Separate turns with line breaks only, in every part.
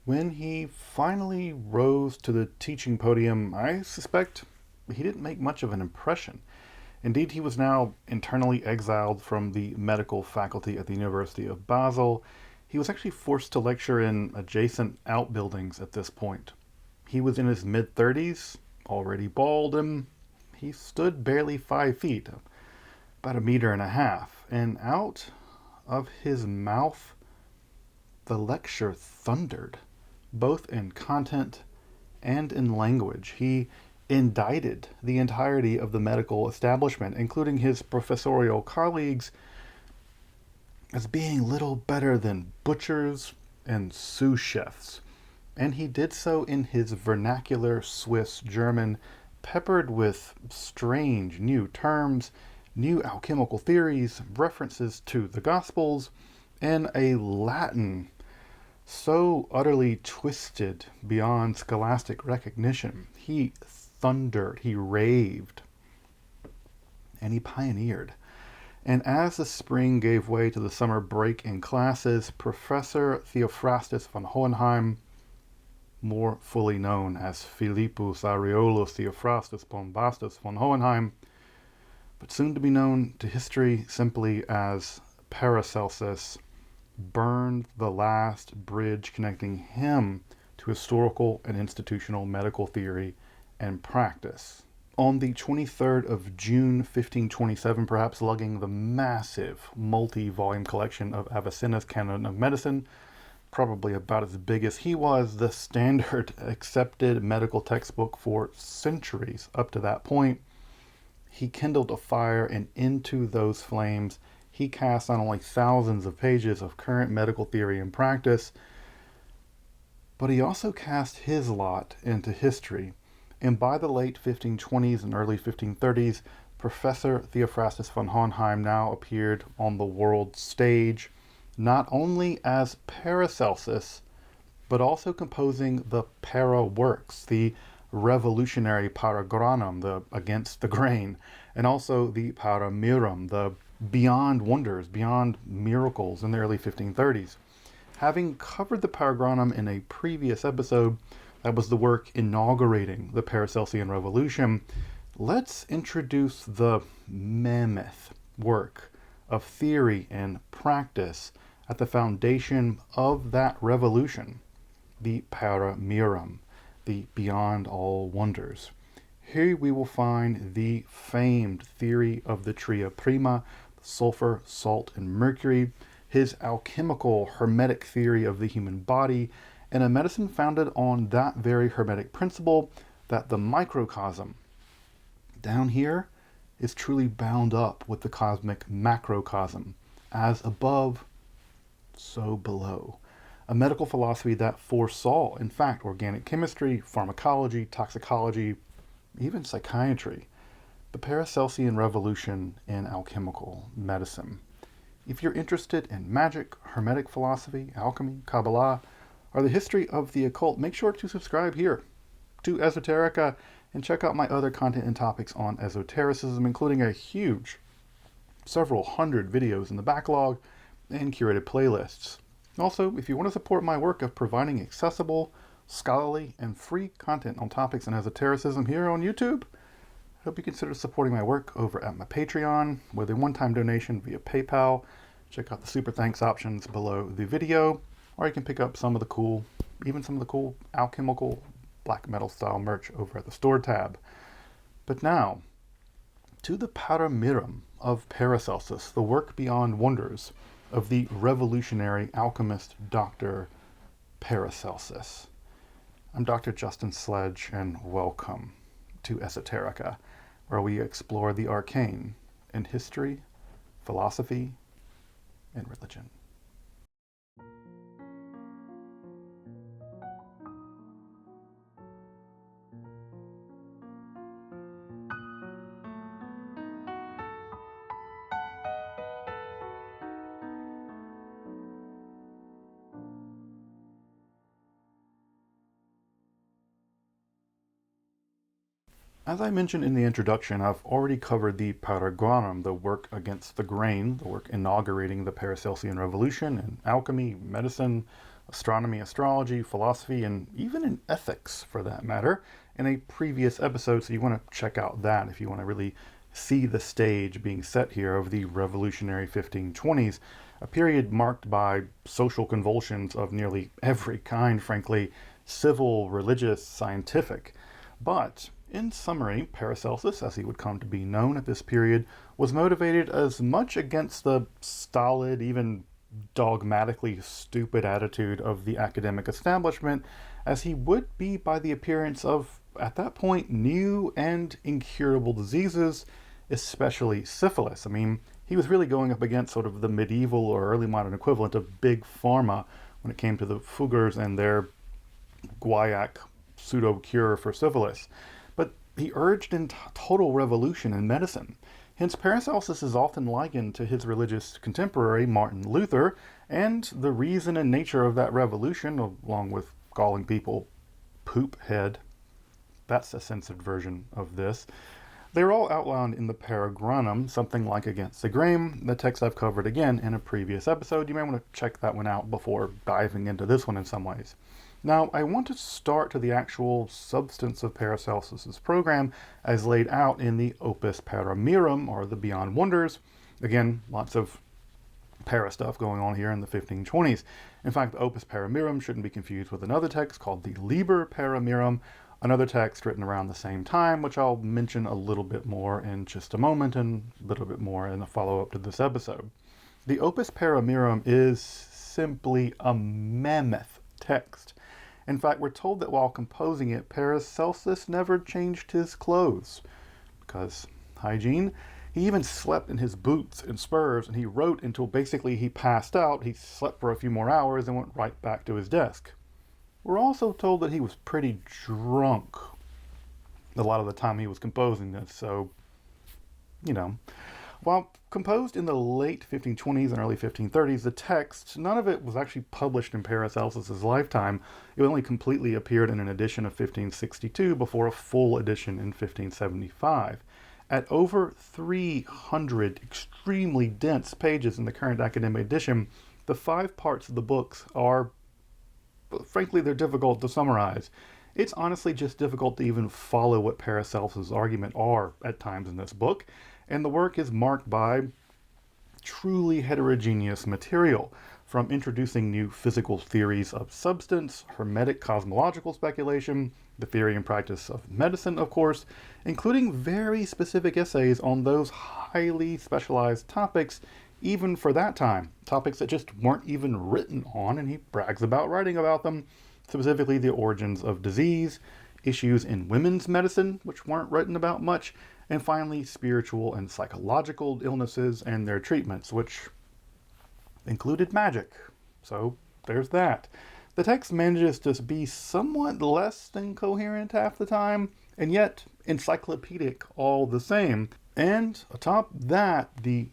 When he finally rose to the teaching podium, I suspect he didn't make much of an impression. Indeed, he was now internally exiled from the medical faculty at the University of Basel. He was actually forced to lecture in adjacent outbuildings at this point. He was in his mid-30s, already bald, and he stood barely 5 feet, about a meter and a half, and out of his mouth the lecture thundered, both in content and in language. He indicted the entirety of the medical establishment, including his professorial colleagues, as being little better than butchers and sous chefs. And he did so in his vernacular Swiss German, peppered with strange new terms, new alchemical theories, references to the Gospels, and a Latin so utterly twisted beyond scholastic recognition. He thundered, he raved, and he pioneered. And as the spring gave way to the summer break in classes, Professor Theophrastus von Hohenheim, more fully known as Philippus Aureolus Theophrastus Bombastus von Hohenheim, but soon to be known to history simply as Paracelsus, burned the last bridge connecting him to historical and institutional medical theory and practice. On the 23rd of June 1527, perhaps lugging the massive multi-volume collection of Avicenna's Canon of Medicine, probably about as big as he was, the standard accepted medical textbook for centuries up to that point, he kindled a fire, and into those flames he cast not only thousands of pages of current medical theory and practice, but he also cast his lot into history. And by the late 1520s and early 1530s, Professor Theophrastus von Hohenheim now appeared on the world stage, not only as Paracelsus, but also composing the para works, the revolutionary Paragranum, the against the grain, and also the Paramirum, the beyond wonders, beyond miracles in the early 1530s. Having covered the Paragranum in a previous episode, that was the work inaugurating the Paracelsian Revolution, let's introduce the mammoth work of theory and practice at the foundation of that revolution, the Paramirum, the beyond all wonders. Here we will find the famed theory of the Tria Prima, sulfur, salt, and mercury, his alchemical Hermetic theory of the human body, and a medicine founded on that very Hermetic principle that the microcosm down here is truly bound up with the cosmic macrocosm, as above, so below. A medical philosophy that foresaw, in fact, organic chemistry, pharmacology, toxicology, even psychiatry, the Paracelsian Revolution in alchemical medicine. If you're interested in magic, Hermetic philosophy, alchemy, Kabbalah, or the history of the occult, make sure to subscribe here to Esoterica and check out my other content and topics on esotericism, including a huge several hundred videos in the backlog and curated playlists. Also, if you want to support my work of providing accessible, scholarly, and free content on topics in esotericism here on YouTube, I hope you consider supporting my work over at my Patreon with a one-time donation via PayPal. Check out the super thanks options below the video, or you can pick up some of the cool, even some of the cool alchemical black metal style merch over at the store tab. But now, to the Paramirum of Paracelsus, the work beyond wonders of the revolutionary alchemist Dr. Paracelsus. I'm Dr. Justin Sledge, and welcome to Esoterica, where we explore the arcane in history, philosophy, and religion. As I mentioned in the introduction, I've already covered the Paragranum, the work against the grain, the work inaugurating the Paracelsian Revolution in alchemy, medicine, astronomy, astrology, philosophy, and even in ethics for that matter, in a previous episode. So you want to check out that if you want to really see the stage being set here of the revolutionary 1520s, a period marked by social convulsions of nearly every kind, frankly, civil, religious, scientific. But in summary, Paracelsus, as he would come to be known at this period, was motivated as much against the stolid, even dogmatically stupid attitude of the academic establishment as he would be by the appearance of, at that point, new and incurable diseases, especially syphilis. I mean, he was really going up against sort of the medieval or early modern equivalent of big pharma when it came to the Fuggers and their guaiac pseudo-cure for syphilis. But he urged in total revolution in medicine. Hence, Paracelsus is often likened to his religious contemporary, Martin Luther, and the reason and nature of that revolution, along with calling people poop head, that's a censored version of this, they're all outlined in the Paragranum, something like Against the Grain, the text I've covered again in a previous episode. You may want to check that one out before diving into this one in some ways. Now, I want to start to the actual substance of Paracelsus's program as laid out in the Opus Paramirum, or the Beyond Wonders. Again, lots of para stuff going on here in the 1520s. In fact, the Opus Paramirum shouldn't be confused with another text called the Liber Paramirum, another text written around the same time, which I'll mention a little bit more in just a moment and a little bit more in a follow-up to this episode. The Opus Paramirum is simply a mammoth text. In fact, we're told that while composing it, Paracelsus never changed his clothes, because hygiene. He even slept in his boots and spurs, and he wrote until basically he passed out. He slept for a few more hours and went right back to his desk. We're also told that he was pretty drunk a lot of the time he was composing this, so, you know. While composed in the late 1520s and early 1530s, the text, none of it was actually published in Paracelsus's lifetime. It only completely appeared in an edition of 1562 before a full edition in 1575. At over 300 extremely dense pages in the current academic edition, the 5 parts of the books are, frankly, they're difficult to summarize. It's honestly just difficult to even follow what Paracelsus's argument are at times in this book, and the work is marked by truly heterogeneous material, from introducing new physical theories of substance, Hermetic cosmological speculation, the theory and practice of medicine, of course, including very specific essays on those highly specialized topics, even for that time, topics that just weren't even written on, and he brags about writing about them, specifically the origins of disease, issues in women's medicine, which weren't written about much, and finally, spiritual and psychological illnesses and their treatments, which included magic. So there's that. The text manages to be somewhat less than coherent half the time, and yet encyclopedic all the same. And atop that, the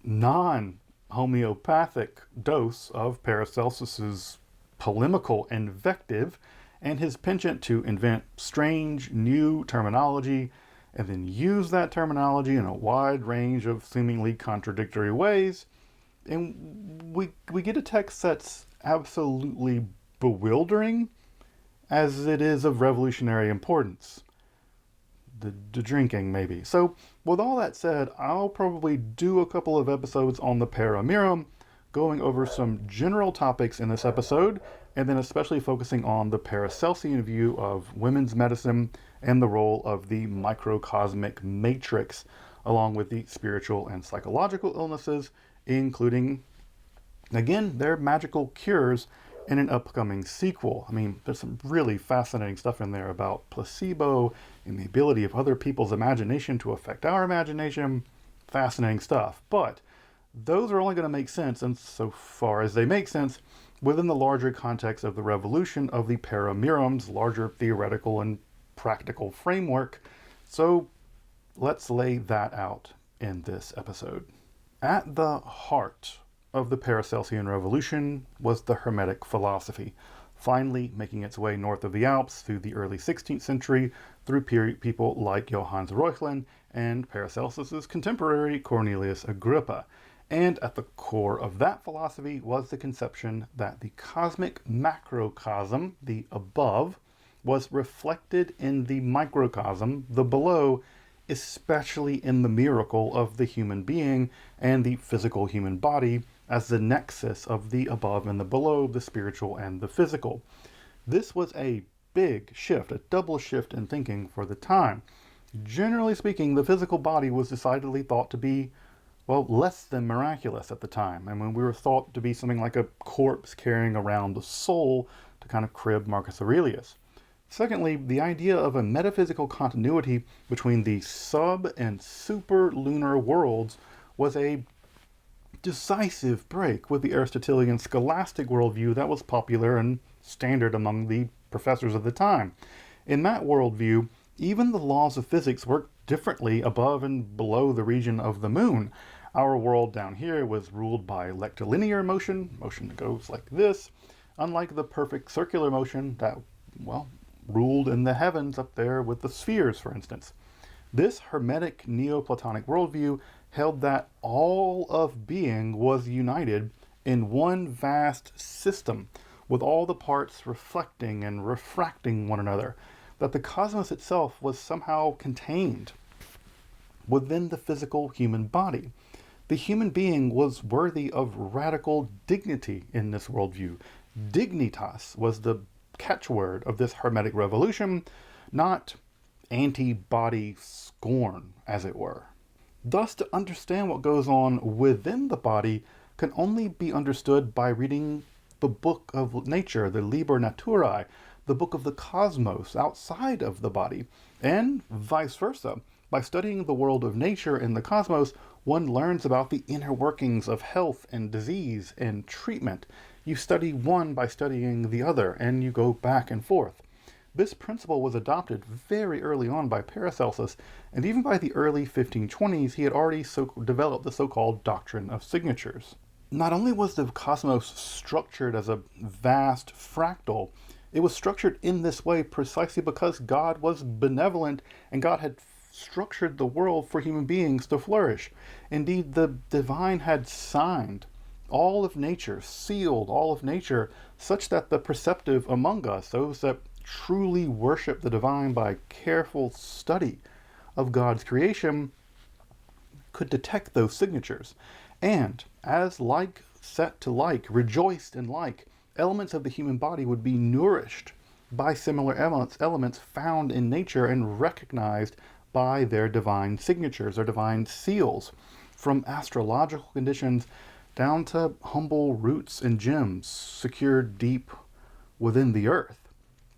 non-homeopathic dose of Paracelsus's polemical invective and his penchant to invent strange new terminology and then use that terminology in a wide range of seemingly contradictory ways. And we get a text that's absolutely bewildering as it is of revolutionary importance. The drinking, maybe. So, with all that said, I'll probably do a couple of episodes on the Paramirum, going over some general topics in this episode, and then especially focusing on the Paracelsian view of women's medicine and the role of the microcosmic matrix, along with the spiritual and psychological illnesses, including, again, their magical cures in an upcoming sequel. I mean, there's some really fascinating stuff in there about placebo and the ability of other people's imagination to affect our imagination. Fascinating stuff. But those are only going to make sense, and so far as they make sense, within the larger context of the revolution of the Paramirum's larger theoretical and practical framework. So let's lay that out in this episode. At the heart of the Paracelsian Revolution was the Hermetic philosophy, finally making its way north of the Alps through the early 16th century through people like Johannes Reuchlin and Paracelsus's contemporary Cornelius Agrippa. And at the core of that philosophy was the conception that the cosmic macrocosm, the above, was reflected in the microcosm, the below, especially in the miracle of the human being and the physical human body as the nexus of the above and the below, the spiritual and the physical. This was a big shift, a double shift in thinking for the time. Generally speaking, the physical body was decidedly thought to be, well, less than miraculous at the time. And when we were thought to be something like a corpse carrying around the soul, to kind of crib Marcus Aurelius. Secondly, the idea of a metaphysical continuity between the sub and superlunar worlds was a decisive break with the Aristotelian scholastic worldview that was popular and standard among the professors of the time. In that worldview, even the laws of physics worked differently above and below the region of the moon. Our world down here was ruled by rectilinear motion that goes like this, unlike the perfect circular motion that, well, ruled in the heavens up there with the spheres, for instance. This Hermetic Neoplatonic worldview held that all of being was united in one vast system, with all the parts reflecting and refracting one another, that the cosmos itself was somehow contained within the physical human body. The human being was worthy of radical dignity in this worldview. Dignitas was the catchword of this Hermetic revolution, not anti-body scorn, as it were. Thus, to understand what goes on within the body can only be understood by reading the book of nature, the Liber Naturae, the book of the cosmos outside of the body, and vice versa. By studying the world of nature and the cosmos, one learns about the inner workings of health and disease and treatment. You study one by studying the other, and you go back and forth. This principle was adopted very early on by Paracelsus, and even by the early 1520s, he had already developed the so-called doctrine of signatures. Not only was the cosmos structured as a vast fractal, it was structured in this way precisely because God was benevolent and God had structured the world for human beings to flourish. Indeed, the divine had signed all of nature, sealed all of nature, such that the perceptive among us, those that truly worship the divine by careful study of God's creation, could detect those signatures. And as like set to like, rejoiced in like, elements of the human body would be nourished by similar elements found in nature and recognized by their divine signatures, their divine seals, from astrological conditions down to humble roots and gems secured deep within the earth.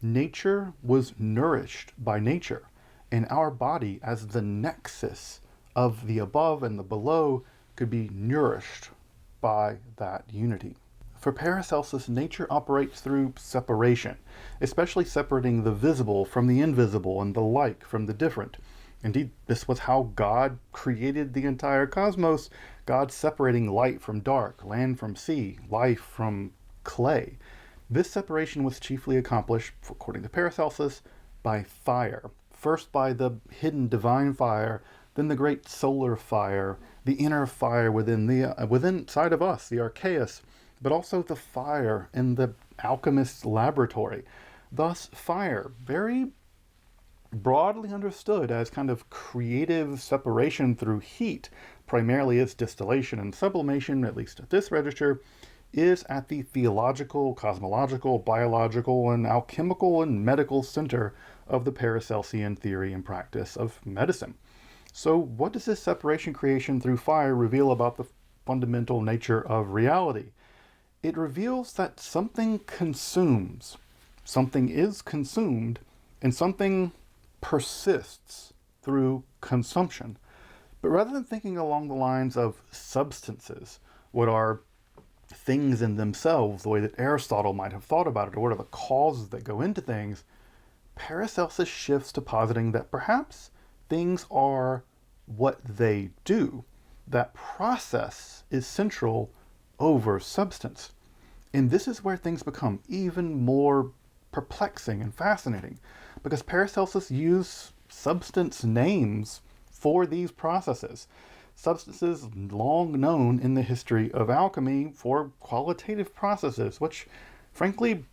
Nature was nourished by nature, and our body, as the nexus of the above and the below, could be nourished by that unity. For Paracelsus, nature operates through separation, especially separating the visible from the invisible and the like from the different. Indeed, this was how God created the entire cosmos, God separating light from dark, land from sea, life from clay. This separation was chiefly accomplished, according to Paracelsus, by fire. First by the hidden divine fire, then the great solar fire, the inner fire within inside of us, the archaeus, but also the fire in the alchemist's laboratory. Thus, fire, very broadly understood as kind of creative separation through heat, primarily as distillation and sublimation, at least at this register, is at the theological, cosmological, biological, and alchemical and medical center of the Paracelsian theory and practice of medicine. So what does this separation creation through fire reveal about the fundamental nature of reality? It reveals that something consumes, something is consumed, and something persists through consumption. But rather than thinking along the lines of substances, what are things in themselves, the way that Aristotle might have thought about it, or what are the causes that go into things, Paracelsus shifts to positing that perhaps things are what they do, that process is central over substance. And this is where things become even more perplexing and fascinating, because Paracelsus used substance names for these processes. substances long known in the history of alchemy for qualitative processes, which frankly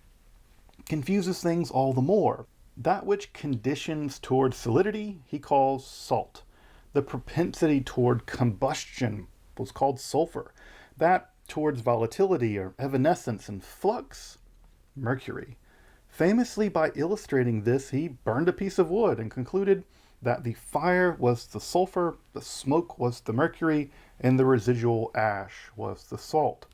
confuses things all the more. That which conditions toward solidity he calls salt. The propensity toward combustion was called sulfur. That towards volatility or evanescence and flux, mercury. Famously, by illustrating this, he burned a piece of wood and concluded that the fire was the sulfur, the smoke was the mercury, and the residual ash was the salt.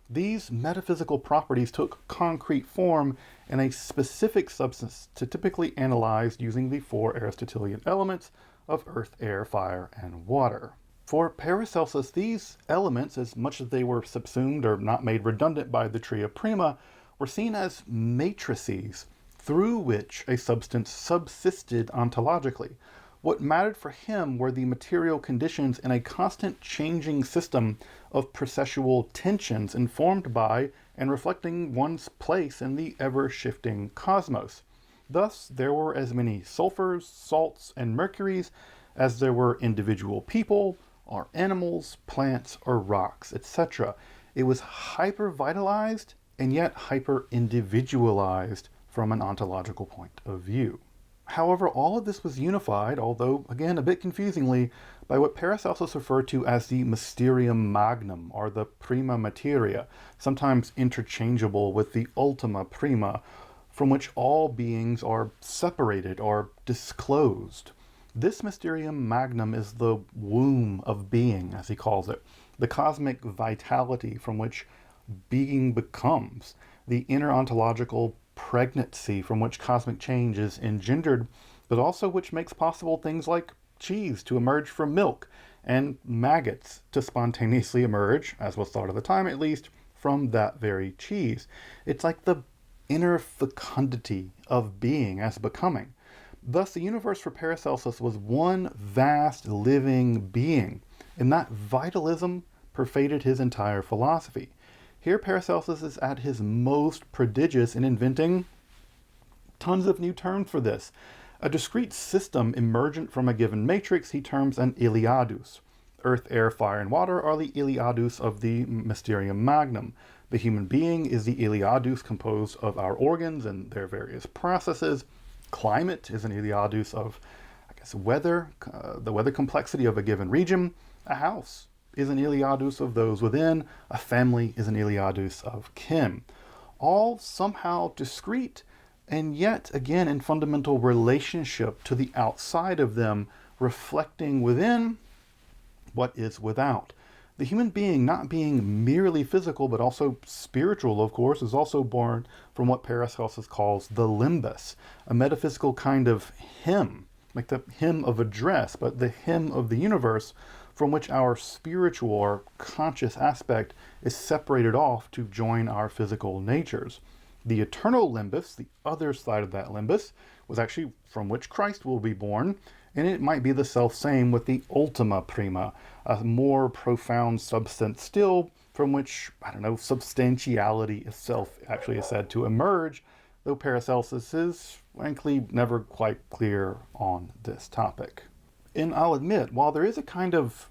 These metaphysical properties took concrete form in a specific substance typically analyzed using the four Aristotelian elements of earth, air, fire, and water. For Paracelsus, these elements, as much as they were subsumed or not made redundant by the Tria Prima, were seen as matrices through which a substance subsisted ontologically. What mattered for him were the material conditions in a constant changing system of processual tensions informed by and reflecting one's place in the ever-shifting cosmos. Thus, there were as many sulfurs, salts, and mercuries as there were individual people, or animals, plants, or rocks, etc. It was hyper-vitalized and yet hyper-individualized from an ontological point of view. However, all of this was unified, although, again, a bit confusingly, by what Paracelsus referred to as the mysterium magnum, or the prima materia, sometimes interchangeable with the ultima prima, from which all beings are separated or disclosed. This mysterium magnum is the womb of being, as he calls it, the cosmic vitality from which being becomes, the inner ontological pregnancy from which cosmic change is engendered, but also which makes possible things like cheese to emerge from milk and maggots to spontaneously emerge, as was thought at the time at least, from that very cheese. It's like the inner fecundity of being as becoming. Thus, the universe for Paracelsus was one vast living being, and that vitalism pervaded his entire philosophy. Here, Paracelsus is at his most prodigious in inventing tons of new terms for this. A discrete system emergent from a given matrix he terms an Iliadus. Earth, air, fire, and water are the Iliadus of the mysterium magnum. The human being is the Iliadus composed of our organs and their various processes. Climate is an Iliadus of, weather, the weather complexity of a given region. A house is an Iliadus of those within. A family is an Iliadus of kin. All somehow discrete, and yet again in fundamental relationship to the outside of them, reflecting within what is without. The human being, not being merely physical but also spiritual, of course, is also born from what Paracelsus calls the limbus, a metaphysical kind of hymn, like the hymn of address, but the hymn of the universe, from which our spiritual or conscious aspect is separated off to join our physical natures. The eternal limbus, the other side of that limbus, was actually from which Christ will be born, and it might be the self-same with the ultima prima, a more profound substance still, from which, substantiality itself actually is said to emerge, though Paracelsus is, frankly, never quite clear on this topic. And I'll admit, while there is a kind of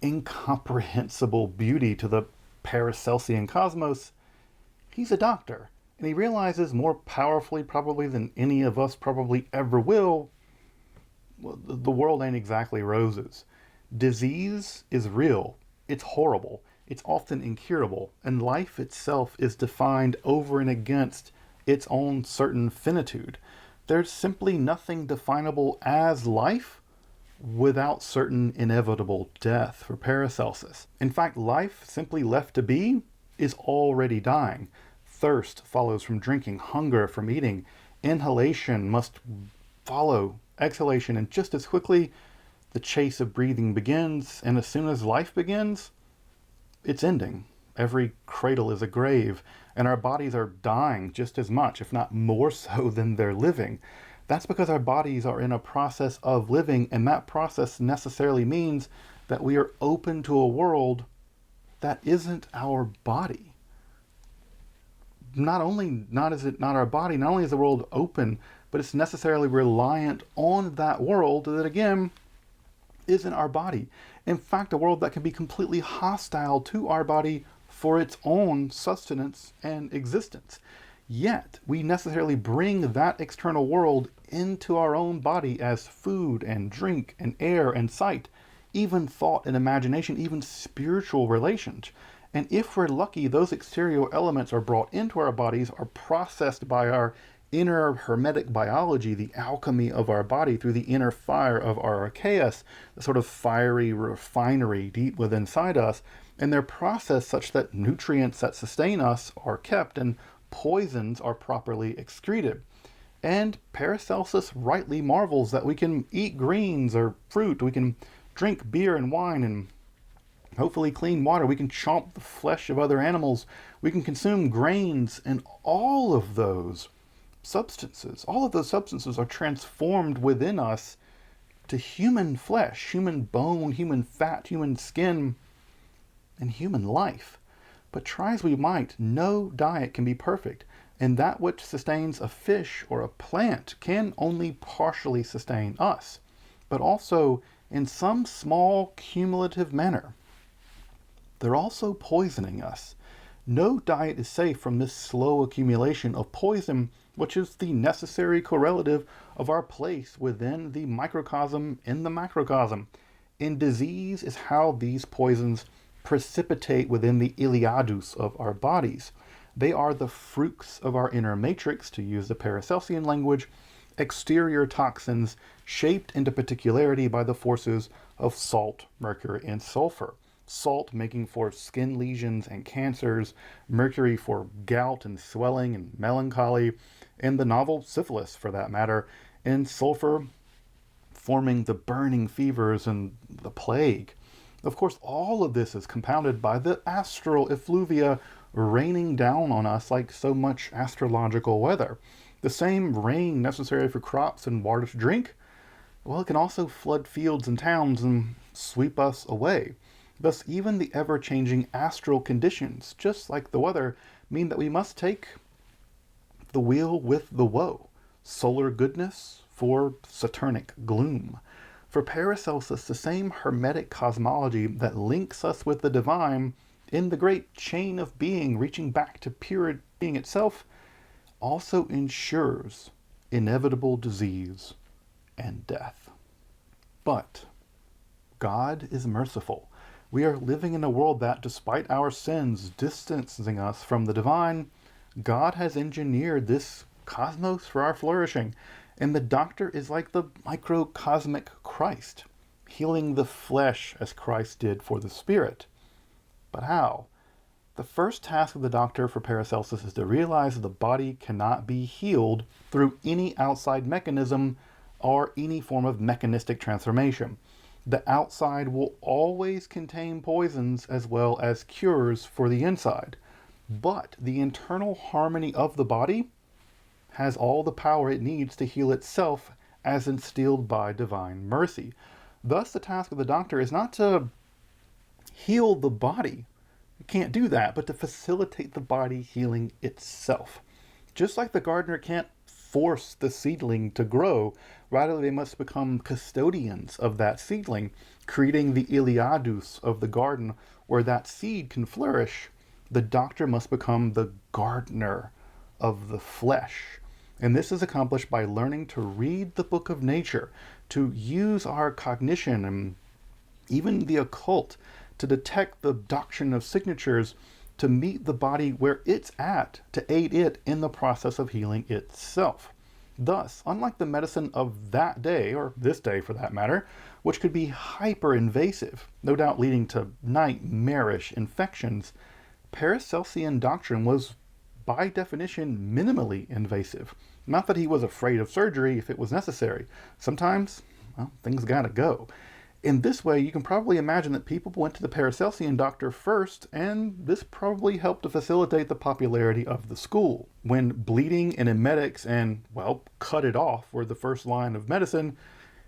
incomprehensible beauty to the Paracelsian cosmos, he's a doctor, and he realizes more powerfully probably than any of us probably ever will, the world ain't exactly roses. Disease is real, it's horrible, it's often incurable, and life itself is defined over and against its own certain finitude. There's simply nothing definable as life without certain inevitable death for Paracelsus. In fact, life simply left to be is already dying. Thirst follows from drinking, hunger from eating, inhalation must follow exhalation, and just as quickly the chase of breathing begins, and as soon as life begins, it's ending. Every cradle is a grave, and our bodies are dying just as much, if not more so, than they're living. That's because our bodies are in a process of living, and that process necessarily means that we are open to a world that isn't our body. Not only is it not our body, not only is the world open, but it's necessarily reliant on that world that, again, isn't our body. In fact, a world that can be completely hostile to our body for its own sustenance and existence. Yet, we necessarily bring that external world into our own body as food and drink and air and sight, even thought and imagination, even spiritual relations. And if we're lucky, those exterior elements are brought into our bodies, are processed by our inner hermetic biology, the alchemy of our body, through the inner fire of our archaeus, the sort of fiery refinery deep within inside us, and they're processed such that nutrients that sustain us are kept and poisons are properly excreted. And Paracelsus rightly marvels that we can eat greens or fruit, we can drink beer and wine and hopefully clean water, we can chomp the flesh of other animals, we can consume grains, and all of those substances are transformed within us to human flesh, human bone, human fat, human skin, and human life. But try as we might, no diet can be perfect, and that which sustains a fish or a plant can only partially sustain us, but also in some small cumulative manner. They're also poisoning us. No diet is safe from this slow accumulation of poison, which is the necessary correlative of our place within the microcosm in the macrocosm. And disease is how these poisons precipitate within the iliadus of our bodies. They are the fruits of our inner matrix, to use the Paracelsian language, exterior toxins shaped into particularity by the forces of salt, mercury, and sulfur. Salt making for skin lesions and cancers, mercury for gout and swelling and melancholy, and the novel syphilis for that matter, and sulfur forming the burning fevers and the plague. Of course, all of this is compounded by the astral effluvia raining down on us like so much astrological weather. The same rain necessary for crops and water to drink, well, it can also flood fields and towns and sweep us away. Thus, even the ever-changing astral conditions, just like the weather, mean that we must take the wheel with the woe. Solar goodness for Saturnic gloom. For Paracelsus, the same Hermetic cosmology that links us with the divine in the great chain of being reaching back to pure being itself also ensures inevitable disease and death. But God is merciful. We are living in a world that, despite our sins distancing us from the divine, God has engineered this cosmos for our flourishing. And the doctor is like the microcosmic Christ, healing the flesh as Christ did for the spirit. But how? The first task of the doctor for Paracelsus is to realize that the body cannot be healed through any outside mechanism or any form of mechanistic transformation. The outside will always contain poisons as well as cures for the inside. But the internal harmony of the body has all the power it needs to heal itself as instilled by divine mercy. Thus, the task of the doctor is not to heal the body. You can't do that, but to facilitate the body healing itself. Just like the gardener can't force the seedling to grow, rather they must become custodians of that seedling, creating the iliadus of the garden where that seed can flourish. The doctor must become the gardener of the flesh. And this is accomplished by learning to read the book of nature, to use our cognition and even the occult to detect the doctrine of signatures, to meet the body where it's at, to aid it in the process of healing itself. Thus, unlike the medicine of that day, or this day for that matter, which could be hyper-invasive, no doubt leading to nightmarish infections, Paracelsian doctrine was by definition minimally invasive. Not that he was afraid of surgery if it was necessary. Sometimes, well, things gotta go. In this way, you can probably imagine that people went to the Paracelsian doctor first, and this probably helped to facilitate the popularity of the school. When bleeding and emetics and, well, cut it off were the first line of medicine,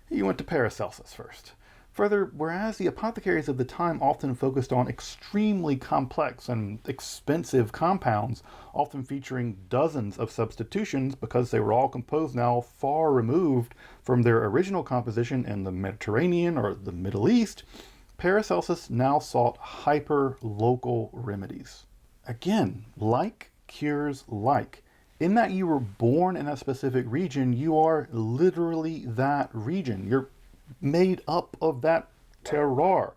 you went to Paracelsus first. Further, whereas the apothecaries of the time often focused on extremely complex and expensive compounds, often featuring dozens of substitutions because they were all composed now far removed from their original composition in the Mediterranean or the Middle East, Paracelsus now sought hyper-local remedies. Again, like cures like. In that you were born in a specific region, you are literally that region. You're made up of that terroir.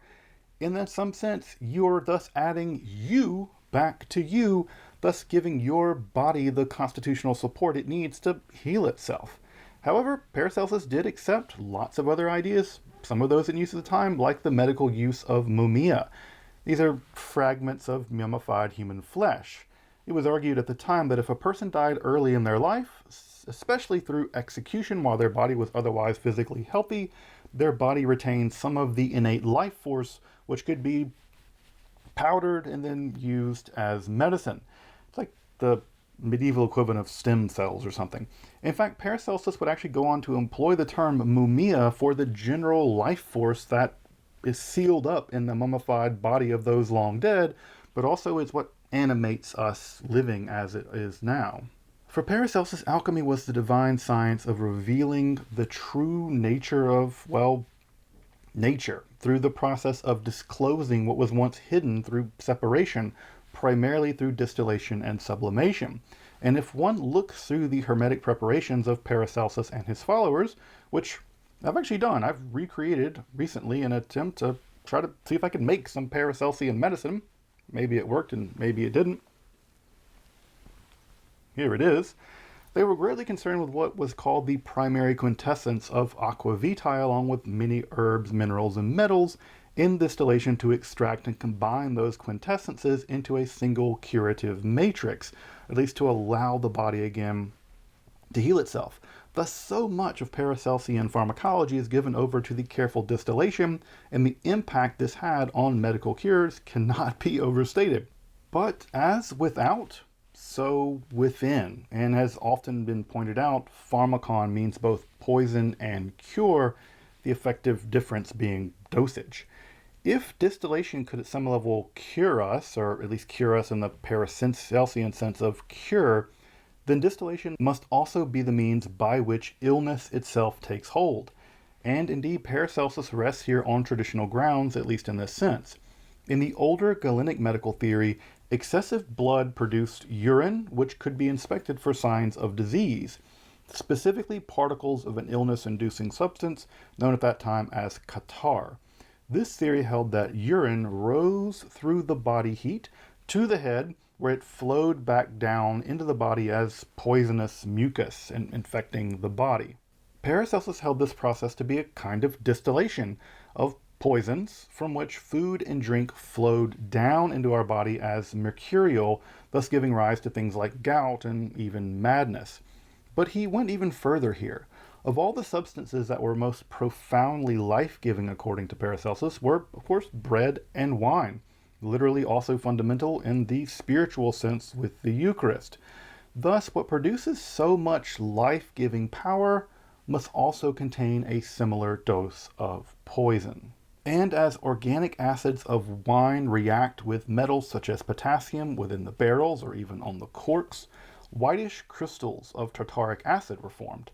In some sense, you're thus adding you back to you, thus giving your body the constitutional support it needs to heal itself. However, Paracelsus did accept lots of other ideas, some of those in use at the time, like the medical use of mumia. These are fragments of mummified human flesh. It was argued at the time that if a person died early in their life, especially through execution while their body was otherwise physically healthy, their body retained some of the innate life force, which could be powdered and then used as medicine. It's like the medieval equivalent of stem cells or something. In fact, Paracelsus would actually go on to employ the term mumia for the general life force that is sealed up in the mummified body of those long dead, but also is what animates us living as it is now. For Paracelsus, alchemy was the divine science of revealing the true nature of, well, nature through the process of disclosing what was once hidden through separation, primarily through distillation and sublimation. And if one looks through the Hermetic preparations of Paracelsus and his followers, which I've actually done, I've recreated recently in an attempt to try to see if I could make some Paracelsian medicine. Maybe it worked and maybe it didn't. Here it is. They were greatly concerned with what was called the primary quintessence of aqua vitae, along with many herbs, minerals, and metals in distillation to extract and combine those quintessences into a single curative matrix, at least to allow the body again to heal itself. Thus, so much of Paracelsian pharmacology is given over to the careful distillation, and the impact this had on medical cures cannot be overstated. But as without, so within, and has often been pointed out, pharmacon means both poison and cure, the effective difference being dosage. If distillation could at some level cure us, or at least cure us in the Paracelsian sense of cure, then distillation must also be the means by which illness itself takes hold. And indeed, Paracelsus rests here on traditional grounds, at least in this sense. In the older Galenic medical theory, excessive blood produced urine, which could be inspected for signs of disease, specifically particles of an illness-inducing substance known at that time as catarrh. This theory held that urine rose through the body heat to the head, where it flowed back down into the body as poisonous mucus and infecting the body. Paracelsus held this process to be a kind of distillation of poisons from which food and drink flowed down into our body as mercurial, thus giving rise to things like gout and even madness. But he went even further here. Of all the substances that were most profoundly life-giving, according to Paracelsus, were, of course, bread and wine, literally also fundamental in the spiritual sense with the Eucharist. Thus, what produces so much life-giving power must also contain a similar dose of poison. And as organic acids of wine react with metals such as potassium within the barrels or even on the corks, whitish crystals of tartaric acid were formed.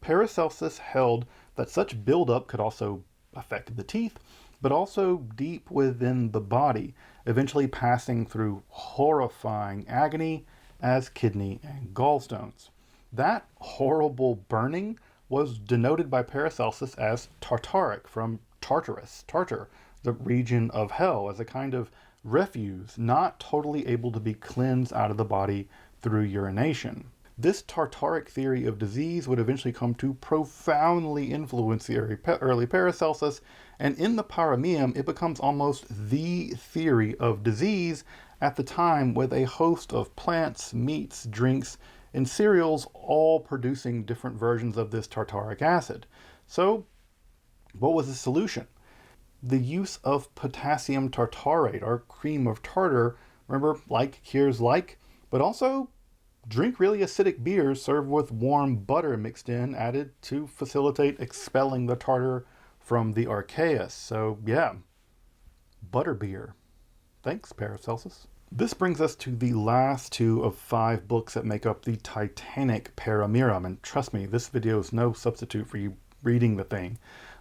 Paracelsus held that such buildup could also affect the teeth, but also deep within the body, eventually passing through horrifying agony as kidney and gallstones. That horrible burning was denoted by Paracelsus as tartaric, from Tartarus, Tartar, the region of hell, as a kind of refuse not totally able to be cleansed out of the body through urination. This tartaric theory of disease would eventually come to profoundly influence the early Paracelsus, and in the Paramirum it becomes almost the theory of disease at the time, with a host of plants, meats, drinks, and cereals all producing different versions of this tartaric acid. So, what was the solution? The use of potassium tartarate, or cream of tartar, remember, like cures like, but also drink really acidic beers served with warm butter mixed in, added to facilitate expelling the tartar from the archaeus. So yeah, butterbeer. Thanks, Paracelsus. This brings us to the last two of 5 books that make up the titanic Paramirum, and trust me, this video is no substitute for you reading the thing.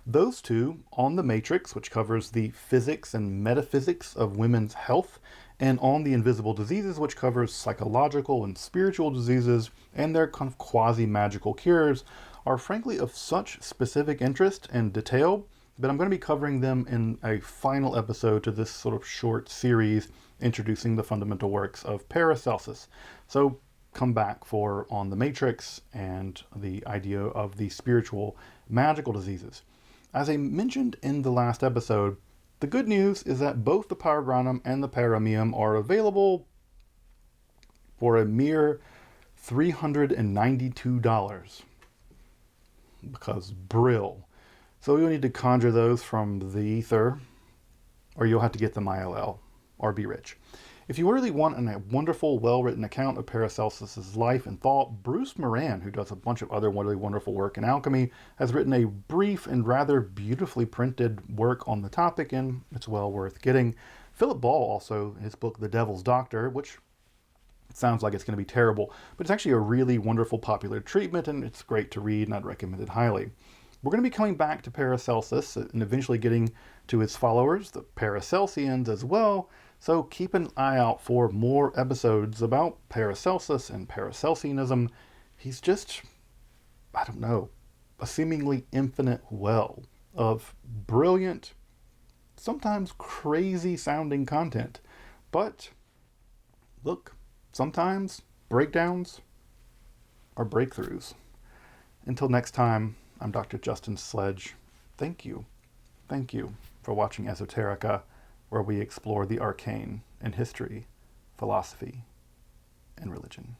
Those two on the Matrix, which covers the physics and metaphysics of women's health, and on the Invisible Diseases, which covers psychological and spiritual diseases and their kind of quasi-magical cures, are frankly of such specific interest and detail that I'm going to be covering them in a final episode to this sort of short series introducing the fundamental works of Paracelsus. So come back for On the Matrix and the idea of the spiritual magical diseases. As I mentioned in the last episode, the good news is that both the Paragranum and the Paramium are available for a mere $392. Because Brill. So you'll need to conjure those from the ether, or you'll have to get them ILL, or be rich. If you really want a wonderful, well-written account of Paracelsus' life and thought, Bruce Moran, who does a bunch of other really wonderful work in alchemy, has written a brief and rather beautifully printed work on the topic, and it's well worth getting. Philip Ball also, his book The Devil's Doctor, which sounds like it's going to be terrible, but it's actually a really wonderful popular treatment, and it's great to read, and I'd recommend it highly. We're going to be coming back to Paracelsus and eventually getting to his followers, the Paracelsians, as well, so keep an eye out for more episodes about Paracelsus and Paracelsianism. He's just, I don't know, a seemingly infinite well of brilliant, sometimes crazy sounding content. But look, sometimes breakdowns are breakthroughs. Until next time, I'm Dr. Justin Sledge. Thank you for watching Esoterica, where we explore the arcane in history, philosophy, and religion.